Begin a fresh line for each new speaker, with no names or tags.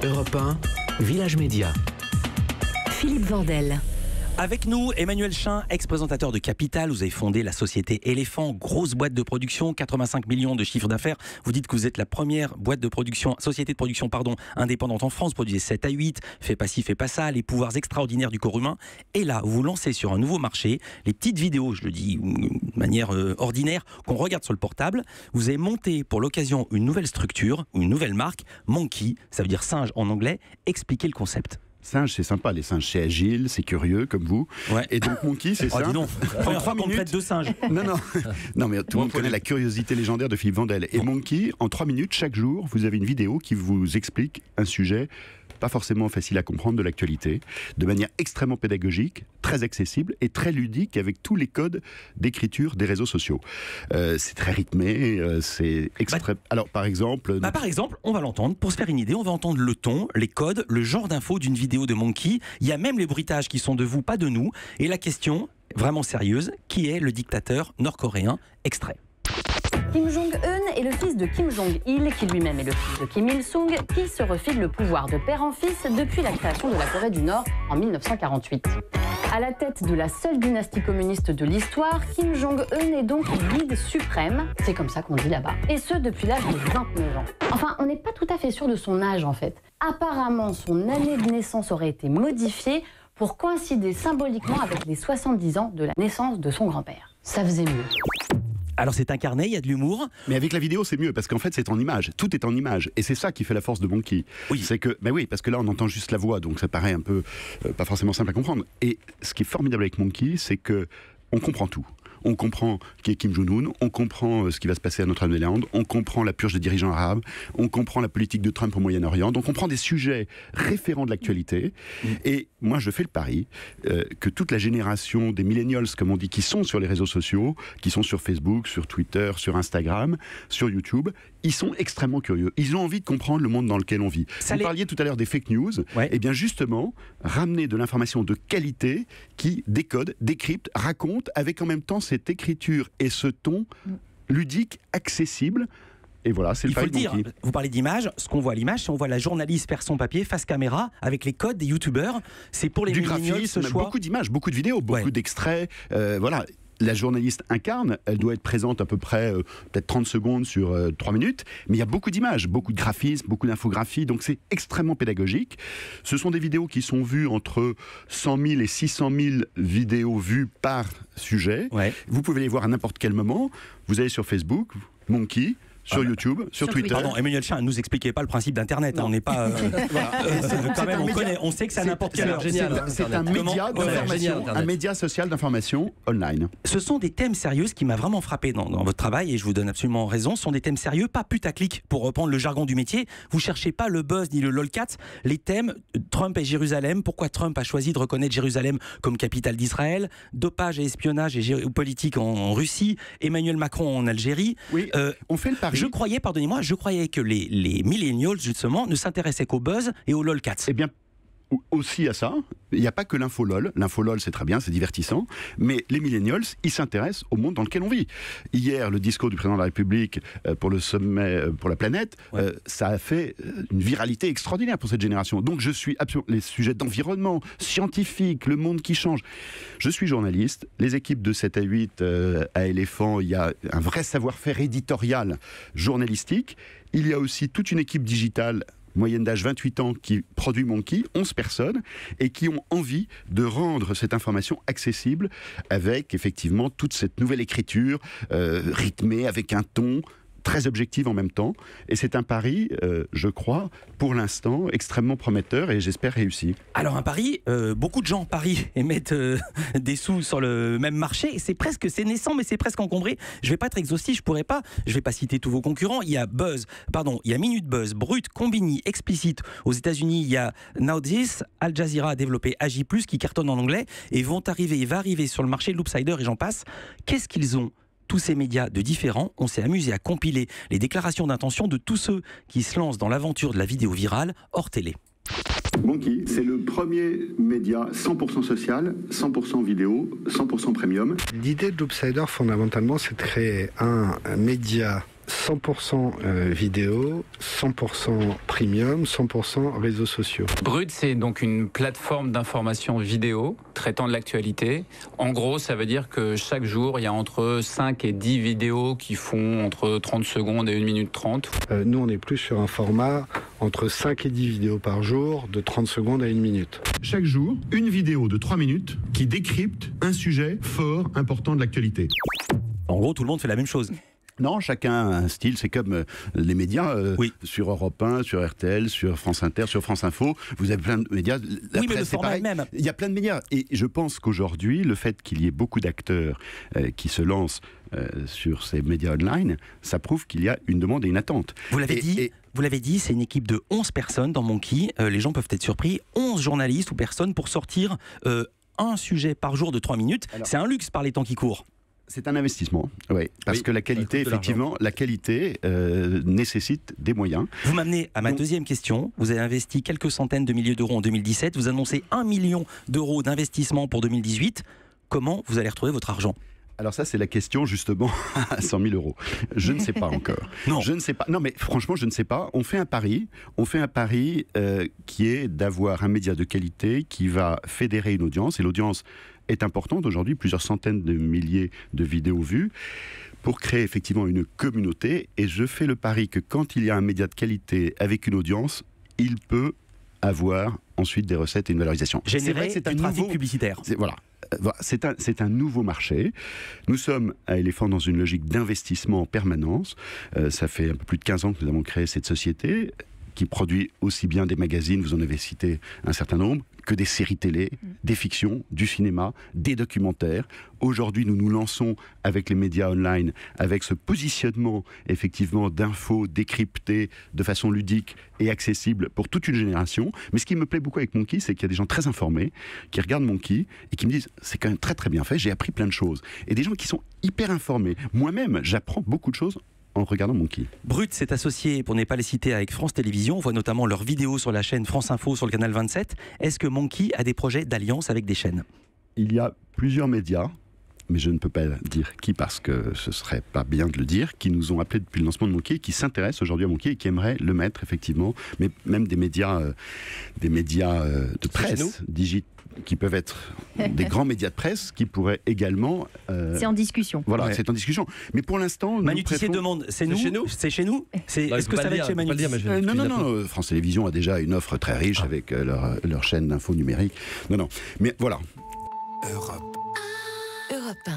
Europe 1, Village Média.
Philippe Vandel.
Avec nous, Emmanuel Chin, ex-présentateur de Capital. Vous avez fondé la société Éléphant, grosse boîte de production, 85 millions de chiffre d'affaires. Vous dites que vous êtes la première boîte de production, société de production, indépendante en France. Vous produisez 7 à 8, fais pas ci, fais pas ça, les pouvoirs extraordinaires du corps humain. Et là, vous vous lancez sur un nouveau marché, les petites vidéos, je le dis de manière ordinaire, qu'on regarde sur le portable. Vous avez monté pour l'occasion une nouvelle structure, une nouvelle marque, Monkey, ça veut dire singe en anglais. Expliquez le concept.
Singe, c'est sympa. Les singes, c'est agile, c'est curieux, comme vous.
Ouais.
Et donc, Monkey, c'est ça.
Dis donc, première fois qu'on traite de singe.
Non, mais tout le monde connaît la curiosité légendaire de Philippe Vandel. Et Monkey, en 3 minutes, chaque jour, vous avez une vidéo qui vous explique un sujet pas forcément facile à comprendre de l'actualité, de manière extrêmement pédagogique, très accessible et très ludique avec tous les codes d'écriture des réseaux sociaux. C'est très rythmé, c'est extrême. Alors, par exemple...
Par exemple, on va l'entendre. Pour se faire une idée, on va entendre le ton, les codes, le genre d'infos d'une vidéo de Monkey. Il y a même les bruitages qui sont de vous, pas de nous. Et la question, vraiment sérieuse, qui est le dictateur nord-coréen? Extrait.
Kim Jong-un est le fils de Kim Jong-il, qui lui-même est le fils de Kim Il-sung, qui se refile le pouvoir de père en fils depuis la création de la Corée du Nord en 1948. À la tête de la seule dynastie communiste de l'histoire, Kim Jong-un est donc le guide suprême, c'est comme ça qu'on dit là-bas, et ce depuis l'âge de 29 ans. Enfin, on n'est pas tout à fait sûr de son âge en fait. Apparemment, son année de naissance aurait été modifiée pour coïncider symboliquement avec les 70 ans de la naissance de son grand-père. Ça faisait mieux.
Alors c'est incarné, il y a de l'humour.
Mais avec la vidéo, c'est mieux, parce qu'en fait, c'est en image. Tout est en image. Et c'est ça qui fait la force de Monkey.
Oui.
C'est que, oui, parce que là, on entend juste la voix, donc ça paraît un peu pas forcément simple à comprendre. Et ce qui est formidable avec Monkey, c'est que on comprend tout. On comprend qui est Kim Jong-un, on comprend ce qui va se passer à Notre-Dame-des-Landes, on comprend la purge des dirigeants arabes, on comprend la politique de Trump au Moyen-Orient, donc on comprend des sujets référents de l'actualité. Et moi, je fais le pari que toute la génération des millennials, comme on dit, qui sont sur les réseaux sociaux, qui sont sur Facebook, sur Twitter, sur Instagram, sur YouTube, ils sont extrêmement curieux. Ils ont envie de comprendre le monde dans lequel on vit. Vous parliez tout à l'heure des fake news.
Ouais.
Et bien justement, ramener de l'information de qualité qui décode, décrypte, raconte, avec en même temps cette écriture et ce ton ludique, accessible. Et voilà, c'est le pari de Monkey.
Vous parlez d'image, ce qu'on voit à l'image, c'est on voit la journaliste faire son papier face caméra avec les codes des youtubeurs. C'est pour les
du
millennials,
graphisme,
ce choix.
beaucoup d'images, beaucoup de vidéos, beaucoup d'extraits. Voilà. La journaliste incarne, elle doit être présente à peu près peut-être 30 secondes sur 3 minutes, mais il y a beaucoup d'images, beaucoup de graphismes, beaucoup d'infographies, donc c'est extrêmement pédagogique. Ce sont des vidéos qui sont vues entre 100 000 et 600 000 vidéos vues par sujet. Ouais. Vous pouvez les voir à n'importe quel moment. Vous allez sur Facebook, Monkey, sur YouTube, sur Twitter.
Pardon, Emmanuel Chin, ne nous expliquez pas le principe d'Internet. On n'est pas. On sait que c'est à n'importe quelle heure.
C'est un média d'information, un média social d'information online.
Ce sont des thèmes sérieux, ce qui m'a vraiment frappé dans votre travail, et je vous donne absolument raison. Ce sont des thèmes sérieux, pas putaclic, pour reprendre le jargon du métier. Vous cherchez pas le buzz ni le lolcat. Les thèmes Trump et Jérusalem. Pourquoi Trump a choisi de reconnaître Jérusalem comme capitale d'Israël? Dopage et espionnage et géopolitique en Russie. Emmanuel Macron en Algérie.
Oui. On fait le pari.
Je croyais que les millennials, justement, ne s'intéressaient qu'au buzz et au lolcat.
Eh bien, aussi à ça. Il n'y a pas que l'info LOL. L'info LOL, c'est très bien, c'est divertissant. Mais les millennials, ils s'intéressent au monde dans lequel on vit. Hier, le discours du président de la République pour le sommet pour la planète, ça a fait une viralité extraordinaire pour cette génération. Donc je suis absolument... Les sujets d'environnement, scientifique, le monde qui change. Je suis journaliste. Les équipes de 7 à 8 à Éléphant, il y a un vrai savoir-faire éditorial, journalistique. Il y a aussi toute une équipe digitale moyenne d'âge 28 ans, qui produit Monkey, 11 personnes, et qui ont envie de rendre cette information accessible avec, effectivement, toute cette nouvelle écriture rythmée, avec un ton très objective en même temps. Et c'est un pari, je crois, pour l'instant, extrêmement prometteur et j'espère réussi.
Alors un pari, beaucoup de gens parient et mettent des sous sur le même marché. C'est naissant, mais c'est presque encombré. Je vais pas être exhaustif, je vais pas citer tous vos concurrents. Il y a Minute Buzz, Brut, Combini, Explicit. Aux États-Unis, il y a Now This, Al Jazeera a développé AJ+, qui cartonne en anglais et va arriver sur le marché Loopsider et j'en passe. Qu'est-ce qu'ils ont? Tous ces médias de différents, on s'est amusé à compiler les déclarations d'intention de tous ceux qui se lancent dans l'aventure de la vidéo virale hors télé.
Monkey, c'est le premier média 100% social, 100% vidéo, 100% premium.
L'idée de Loopsider, fondamentalement, c'est de créer un média 100% vidéo, 100% premium, 100% réseaux sociaux.
Brut, c'est donc une plateforme d'information vidéo traitant de l'actualité. En gros, ça veut dire que chaque jour, il y a entre 5 et 10 vidéos qui font entre 30 secondes et 1 minute 30.
Nous, on est plus sur un format entre 5 et 10 vidéos par jour, de 30 secondes à 1 minute.
Chaque jour, une vidéo de 3 minutes qui décrypte un sujet fort, important de l'actualité.
En gros, tout le monde fait la même chose.
Non, chacun a un style, c'est comme les médias, sur Europe 1, sur RTL, sur France Inter, sur France Info, vous avez plein de médias, la
Oui, mais
presse,
le
c'est
format
pareil.
même.
Il y a plein de médias, et je pense qu'aujourd'hui, le fait qu'il y ait beaucoup d'acteurs qui se lancent sur ces médias online, ça prouve qu'il y a une demande et une attente.
Vous l'avez dit, vous l'avez dit, c'est une équipe de 11 personnes dans Monkey. Les gens peuvent être surpris. 11 journalistes ou personnes pour sortir un sujet par jour de 3 minutes. C'est un luxe par les temps qui courent.
C'est un investissement, oui, parce que la qualité, effectivement, la qualité nécessite des moyens.
Vous m'amenez à ma deuxième question. Vous avez investi quelques centaines de milliers d'euros en 2017. Vous annoncez 1 million d'euros d'investissement pour 2018. Comment vous allez retrouver votre argent ?
Alors ça, c'est la question justement à 100 000 euros. Je ne sais pas encore.
Non.
Je ne sais pas. Non, mais franchement, je ne sais pas. On fait un pari. On fait un pari qui est d'avoir un média de qualité qui va fédérer une audience. Et l'audience est importante aujourd'hui, plusieurs centaines de milliers de vidéos vues, pour créer effectivement une communauté. Et je fais le pari que quand il y a un média de qualité avec une audience, il peut avoir ensuite des recettes et une valorisation.
Générer du trafic publicitaire.
Voilà. C'est un nouveau marché. Nous sommes à Éléphant dans une logique d'investissement en permanence. Ça fait un peu plus de 15 ans que nous avons créé cette société qui produit aussi bien des magazines, vous en avez cité un certain nombre, que des séries télé, des fictions, du cinéma, des documentaires. Aujourd'hui, nous nous lançons avec les médias online, avec ce positionnement effectivement d'infos décryptées de façon ludique et accessible pour toute une génération. Mais ce qui me plaît beaucoup avec Monkey, c'est qu'il y a des gens très informés qui regardent Monkey et qui me disent c'est quand même très très bien fait, j'ai appris plein de choses. Et des gens qui sont hyper informés. Moi-même, j'apprends beaucoup de choses en regardant Monkey.
Brut s'est associé, pour ne pas les citer, avec France Télévisions. On voit notamment leurs vidéos sur la chaîne France Info sur le canal 27. Est-ce que Monkey a des projets d'alliance avec des chaînes ?
Il y a plusieurs médias, mais je ne peux pas dire qui parce que ce serait pas bien de le dire, qui nous ont appelés depuis le lancement de Monkey, qui s'intéressent aujourd'hui à Monkey et qui aimeraient le mettre effectivement, mais même des médias de presse digitaux, qui peuvent être des grands médias de presse qui pourraient également...
c'est en discussion.
Voilà,
Ouais.
c'est en discussion. Mais pour l'instant...
Manu Tissier demande, c'est nous ? C'est chez nous ? Est-ce que ça va être chez Manu Tissier ?
Non, France Télévisions a déjà une offre très riche avec leur chaîne d'info numérique. Non, mais voilà.
Europe 1.